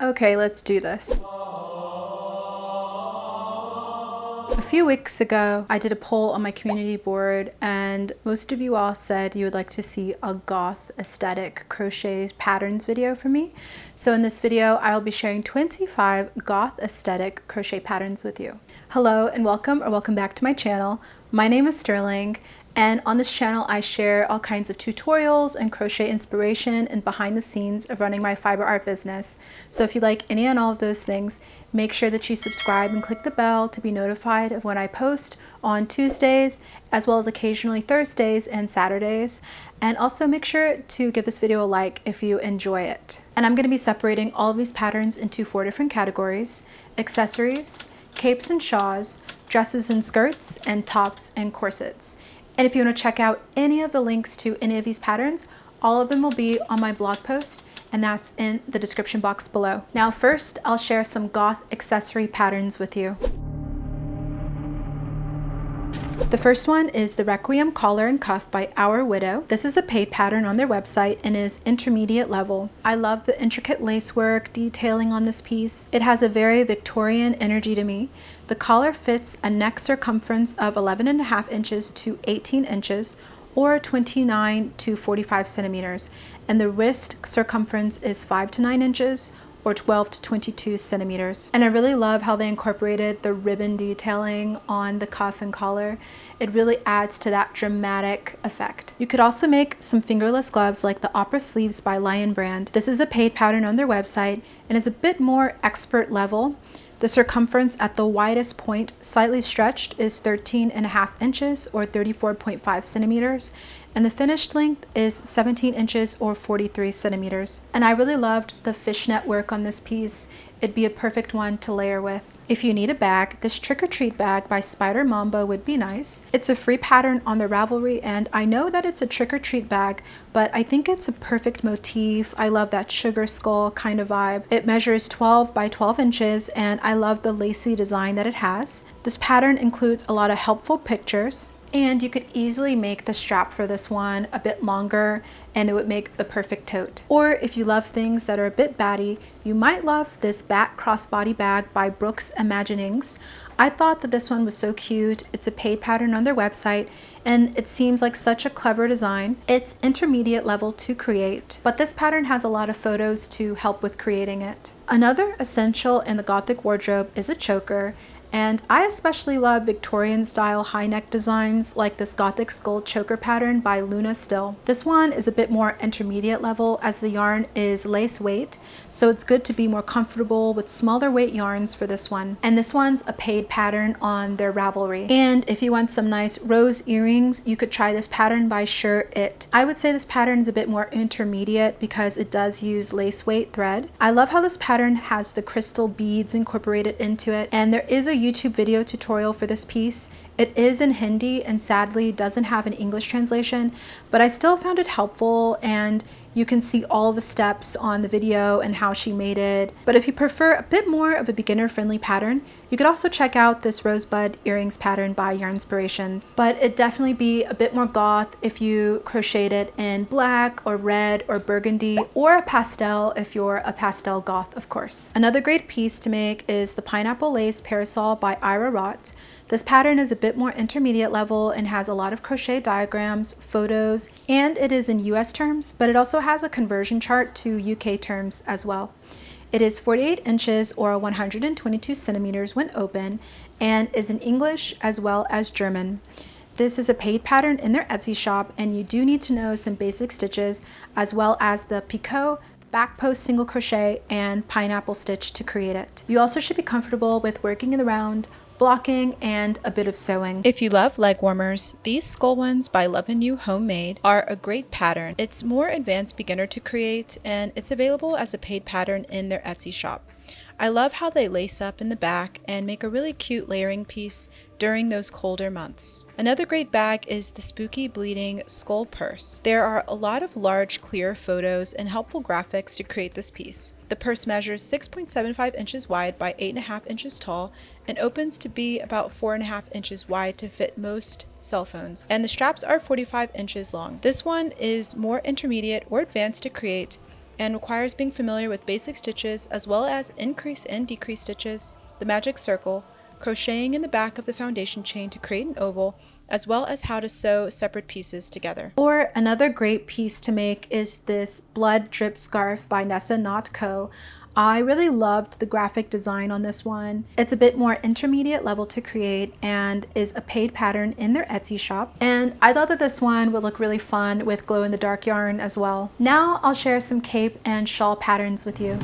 Okay, let's do this. A few weeks ago, I did a poll on my community board and most of you all said you would like to see a goth aesthetic crochet patterns video from me. So in this video, I'll be sharing 25 goth aesthetic crochet patterns with you. Hello and welcome back to my channel. My name is Sterling, and on this channel I share all kinds of tutorials and crochet inspiration and behind the scenes of running my fiber art business. So if you like any and all of those things, make sure that you subscribe and click the bell to be notified of when I post on Tuesdays, as well as occasionally Thursdays and Saturdays. And also make sure to give this video a like if you enjoy it. And I'm going to be separating all of these patterns into 4 different categories: accessories, capes and shawls, dresses and skirts, and tops and corsets. And if you want to check out any of the links to any of these patterns, all of them will be on my blog post, and that's in the description box below. Now first, I'll share some goth accessory patterns with you. The first one is the Requiem collar and cuff by Our Widow. This is a paid pattern on their website and is intermediate level. I love the intricate lacework detailing on this piece. It has a very Victorian energy to me. The collar fits a neck circumference of 11.5 inches to 18 inches, or 29 to 45 centimeters, and the wrist circumference is 5 to 9 inches, or 12 to 22 centimeters. And I really love how they incorporated the ribbon detailing on the cuff and collar. It really adds to that dramatic effect. You could also make some fingerless gloves like the Opera Sleeves by Lion Brand. This is a paid pattern on their website and is a bit more expert level. The circumference at the widest point, slightly stretched, is 13.5 inches or 34.5 centimeters, and the finished length is 17 inches or 43 centimeters. And I really loved the fishnet work on this piece. It'd be a perfect one to layer with. If you need a bag, this Trick or Treat bag by Spider Mambo would be nice. It's a free pattern on the Ravelry, and I know that it's a trick or treat bag, but I think it's a perfect motif. I love that sugar skull kind of vibe. It measures 12 by 12 inches, and I love the lacy design that it has. This pattern includes a lot of helpful pictures, and you could easily make the strap for this one a bit longer and it would make the perfect tote. Or if you love things that are a bit batty, you might love this Bat Crossbody bag by Brooks Imaginings. I thought that this one was so cute. It's a paid pattern on their website and it seems like such a clever design. It's intermediate level to create, but this pattern has a lot of photos to help with creating it. Another essential in the Gothic wardrobe is a choker. And I especially love Victorian style high neck designs like this Gothic skull choker pattern by Luna Still. This one is a bit more intermediate level as the yarn is lace weight, so it's good to be more comfortable with smaller weight yarns for this one. And this one's a paid pattern on their Ravelry. And if you want some nice rose earrings, you could try this pattern by Sure It. I would say this pattern is a bit more intermediate because it does use lace weight thread. I love how this pattern has the crystal beads incorporated into it, and there is a YouTube video tutorial for this piece. It is in Hindi and sadly doesn't have an English translation, but I still found it helpful and you can see all the steps on the video and how she made it. But if you prefer a bit more of a beginner-friendly pattern, you could also check out this rosebud earrings pattern by Yarnspirations. But it'd definitely be a bit more goth if you crocheted it in black or red or burgundy, or a pastel if you're a pastel goth, of course. Another great piece to make is the Pineapple Lace Parasol by Ira Rott. This pattern is a bit more intermediate level and has a lot of crochet diagrams, photos, and it is in US terms, but it also has a conversion chart to UK terms as well. It is 48 inches or 122 centimeters when open and is in English as well as German. This is a paid pattern in their Etsy shop and you do need to know some basic stitches as well as the picot, back post single crochet, and pineapple stitch to create it. You also should be comfortable with working in the round, blocking, and a bit of sewing. If you love leg warmers, these skull ones by Lovin' You Homemade are a great pattern. It's more advanced beginner to create and it's available as a paid pattern in their Etsy shop. I love how they lace up in the back and make a really cute layering piece during those colder months. Another great bag is the Spooky Bleeding Skull Purse. There are a lot of large clear photos and helpful graphics to create this piece. The purse measures 6.75 inches wide by 8.5 inches tall and opens to be about 4.5 inches wide to fit most cell phones, and the straps are 45 inches long. This one is more intermediate or advanced to create and requires being familiar with basic stitches as well as increase and decrease stitches, the magic circle, crocheting in the back of the foundation chain to create an oval, as well as how to sew separate pieces together. Or another great piece to make is this Blood Drip Scarf by Nessa Knot Co. I really loved the graphic design on this one. It's a bit more intermediate level to create and is a paid pattern in their Etsy shop. And I thought that this one would look really fun with glow-in-the-dark yarn as well. Now I'll share some cape and shawl patterns with you.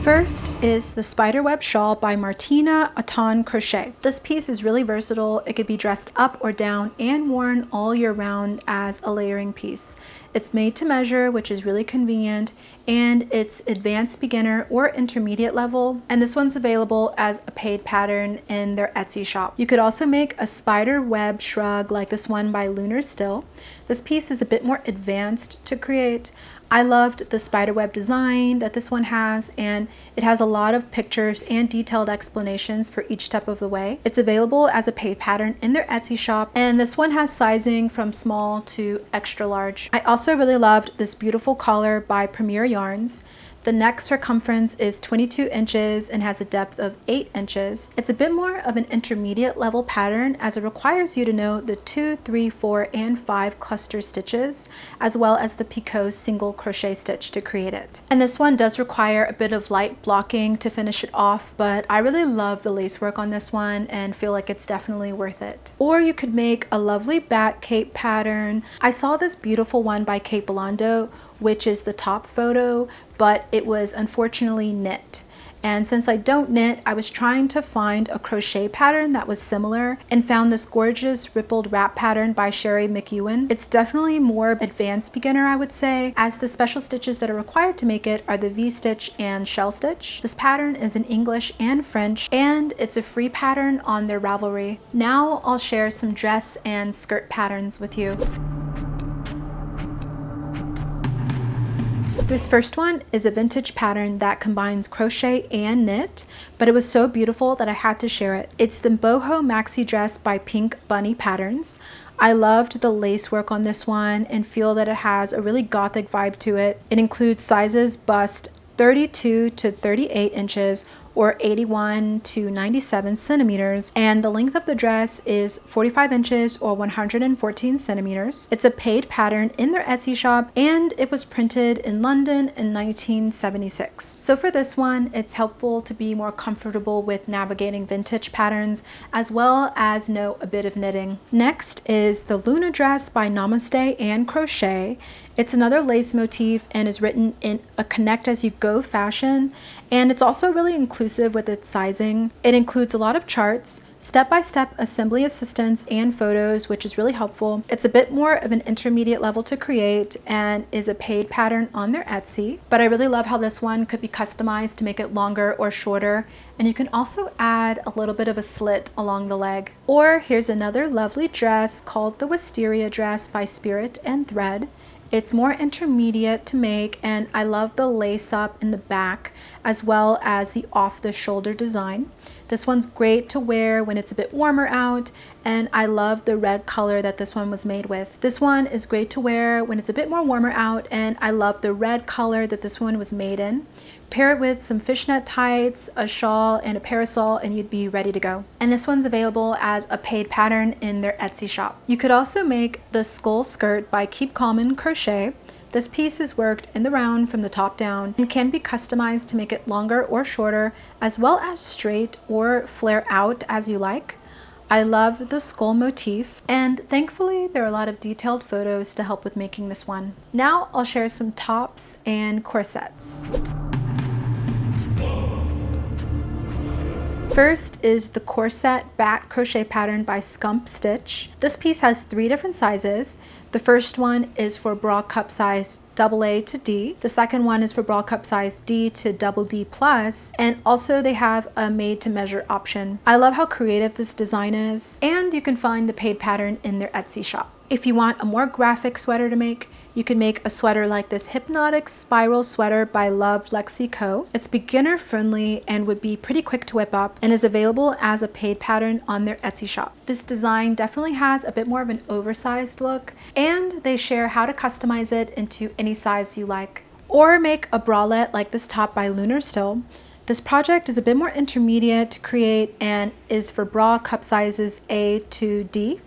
First is the Spiderweb Shawl by Martina Auton Crochet. This piece is really versatile. It could be dressed up or down and worn all year round as a layering piece. It's made to measure, which is really convenient, and it's advanced beginner or intermediate level, and this one's available as a paid pattern in their Etsy shop. You could also make a spider web shrug like this one by Lunar Still. This piece is a bit more advanced to create. I loved the spiderweb design that this one has, and it has a lot of pictures and detailed explanations for each step of the way. It's available as a paid pattern in their Etsy shop, and this one has sizing from small to extra large. I also really loved this beautiful collar by Premier Yarns. The neck circumference is 22 inches and has a depth of 8 inches. It's a bit more of an intermediate level pattern as it requires you to know the 2, 3, 4, and 5 cluster stitches, as well as the picot single crochet stitch to create it. And this one does require a bit of light blocking to finish it off, but I really love the lace work on this one and feel like it's definitely worth it. Or you could make a lovely bat cape pattern. I saw this beautiful one by Kate Belando, which is the top photo, but it was unfortunately knit. And since I don't knit, I was trying to find a crochet pattern that was similar and found this gorgeous rippled wrap pattern by Sherry McEwen. It's definitely more advanced beginner, I would say, as the special stitches that are required to make it are the V-stitch and shell stitch. This pattern is in English and French, and it's a free pattern on their Ravelry. Now I'll share some dress and skirt patterns with you. This first one is a vintage pattern that combines crochet and knit, but it was so beautiful that I had to share it. It's the Boho Maxi Dress by Pink Bunny Patterns. I loved the lace work on this one and feel that it has a really gothic vibe to it. It includes sizes bust 32 to 38 inches or 81 to 97 centimeters, and the length of the dress is 45 inches or 114 centimeters. It's a paid pattern in their Etsy shop, and it was printed in London in 1976. So for this one, it's helpful to be more comfortable with navigating vintage patterns as well as know a bit of knitting. Next is the Luna Dress by Namaste and Crochet. It's another lace motif and is written in a connect as you go fashion, and it's also really inclusive with its sizing. It includes a lot of charts, step-by-step assembly assistance, and photos, which is really helpful. It's a bit more of an intermediate level to create and is a paid pattern on their Etsy, but I really love how this one could be customized to make it longer or shorter, and you can also add a little bit of a slit along the leg. Or here's another lovely dress called the Wisteria Dress by Spirit and Thread. It's more intermediate to make, and I love the lace up in the back as well as the off the shoulder design. This one's great to wear when it's a bit warmer out, and I love the red color that this one was made with. This one is great to wear when it's a bit more warmer out, and I love the red color that this one was made in. Pair it with some fishnet tights, a shawl, and a parasol, and you'd be ready to go. And this one's available as a paid pattern in their Etsy shop. You could also make the Skull Skirt by Keep Calm and Crochet. This piece is worked in the round from the top down and can be customized to make it longer or shorter, as well as straight or flare out as you like. I love the skull motif, and thankfully there are a lot of detailed photos to help with making this one. Now I'll share some tops and corsets. First is the corset bat crochet pattern by Scump Stitch. This piece has 3 different sizes. The first one is for bra cup size AA to D. The second one is for bra cup size D to double D plus, and also they have a made to measure option. I love how creative this design is, and you can find the paid pattern in their Etsy shop. If you want a more graphic sweater to make, you can make a sweater like this hypnotic spiral sweater by Love Lexi Co. It's beginner friendly and would be pretty quick to whip up and is available as a paid pattern on their Etsy shop. This design definitely has a bit more of an oversized look, and they share how to customize it into any size you like. Or make a bralette like this top by Lunar Still. This project is a bit more intermediate to create and is for bra cup sizes A to D.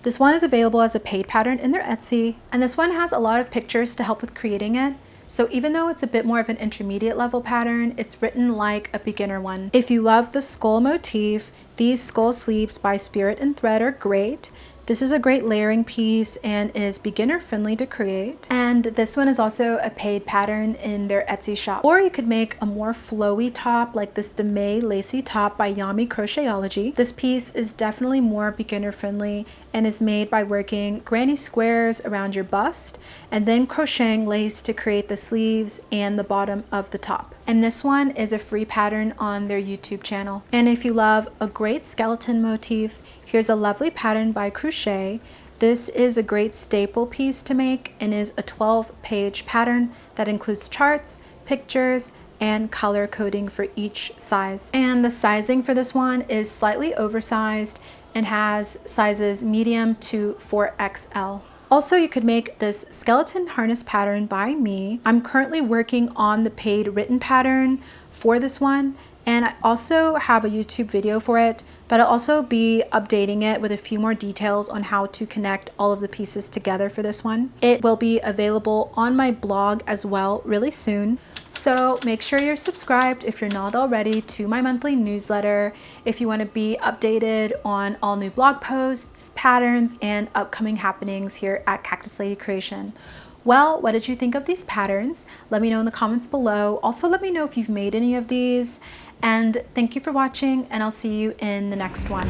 This one is available as a paid pattern in their Etsy, and this one has a lot of pictures to help with creating it. So even though it's a bit more of an intermediate level pattern, it's written like a beginner one. If you love the skull motif, these skull sleeves by Spirit and Thread are great. This is a great layering piece and is beginner friendly to create. And this one is also a paid pattern in their Etsy shop. Or you could make a more flowy top like this Deme lacy top by Yami Crochetology. This piece is definitely more beginner friendly and is made by working granny squares around your bust and then crocheting lace to create the sleeves and the bottom of the top. And this one is a free pattern on their YouTube channel. And if you love a great skeleton motif, here's a lovely pattern by Crochet. This is a great staple piece to make and is a 12-page pattern that includes charts, pictures, and color coding for each size. And the sizing for this one is slightly oversized and has sizes medium to 4XL. Also, you could make this skeleton harness pattern by me. I'm currently working on the paid written pattern for this one, and I also have a YouTube video for it, but I'll also be updating it with a few more details on how to connect all of the pieces together for this one. It will be available on my blog as well really soon. So make sure you're subscribed if you're not already to my monthly newsletter if you want to be updated on all new blog posts, patterns, and upcoming happenings here at Cactus Lady Creation. Well, what did you think of these patterns? Let me know in the comments below. Also, let me know if you've made any of these. And thank you for watching, and I'll see you in the next one.